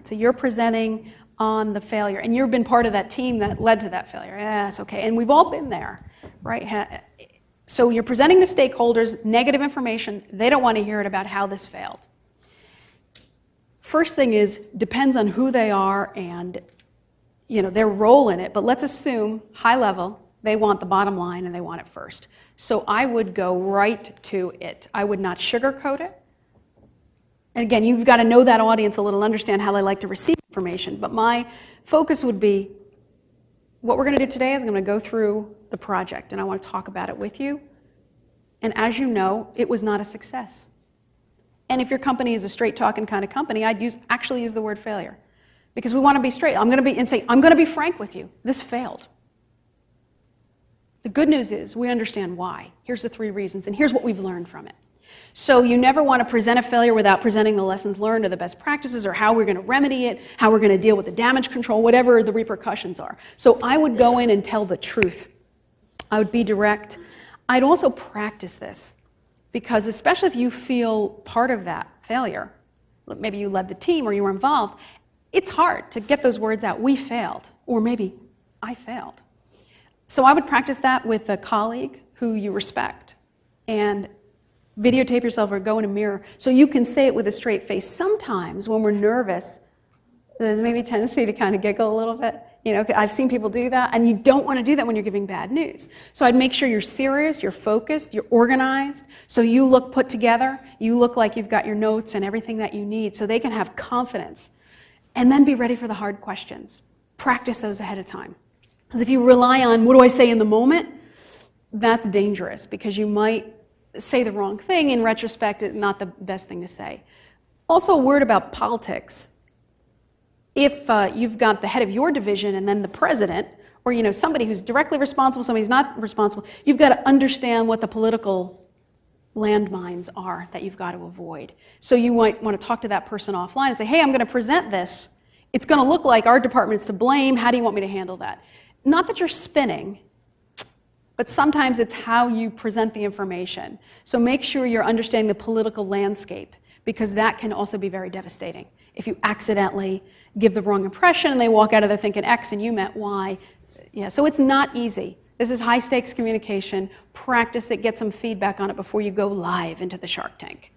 So you're presenting on the failure, and you've been part of that team that led to that failure. Yes, okay, and we've all been there, right? So you're presenting to stakeholders negative information. They don't want to hear it about how this failed. First thing is, depends on who they are and their role in it, but let's assume, high level, they want the bottom line and they want it first. So I would go right to it. I would not sugarcoat it. And again, you've got to know that audience a little, understand how they like to receive information. But my focus would be, what we're going to do today is I'm going to go through the project, and I want to talk about it with you. And as you know, it was not a success. And if your company is a straight-talking kind of company, I'd actually use the word failure. Because we want to be straight. I'm going to be frank with you. This failed. The good news is we understand why. Here's the 3 reasons, and here's what we've learned from it. So you never want to present a failure without presenting the lessons learned or the best practices or how we're going to remedy it, how we're going to deal with the damage control, whatever the repercussions are. So I would go in and tell the truth. I would be direct. I'd also practice this because especially if you feel part of that failure, maybe you led the team or you were involved, it's hard to get those words out. We failed, or maybe I failed. So I would practice that with a colleague who you respect and videotape yourself or go in a mirror so you can say it with a straight face. Sometimes when we're nervous, there's maybe a tendency to kind of giggle a little bit. I've seen people do that, and you don't want to do that when you're giving bad news. So I'd make sure you're serious, you're focused, you're organized, so you look put together, you look like you've got your notes and everything that you need so they can have confidence. And then be ready for the hard questions. Practice those ahead of time. Because if you rely on, what do I say in the moment, that's dangerous because you might say the wrong thing. In retrospect, it's not the best thing to say. Also, a word about politics. If you've got the head of your division and then the president, or somebody who's directly responsible, somebody who's not responsible, you've got to understand what the political landmines are that you've got to avoid. So you might want to talk to that person offline and say, hey, I'm going to present this. It's going to look like our department's to blame. How do you want me to handle that? Not that you're spinning, but sometimes it's how you present the information. So make sure you're understanding the political landscape, because that can also be very devastating. If you accidentally give the wrong impression and they walk out of there thinking X and you meant Y. Yeah, so it's not easy. This is high-stakes communication. Practice it, get some feedback on it before you go live into the Shark Tank.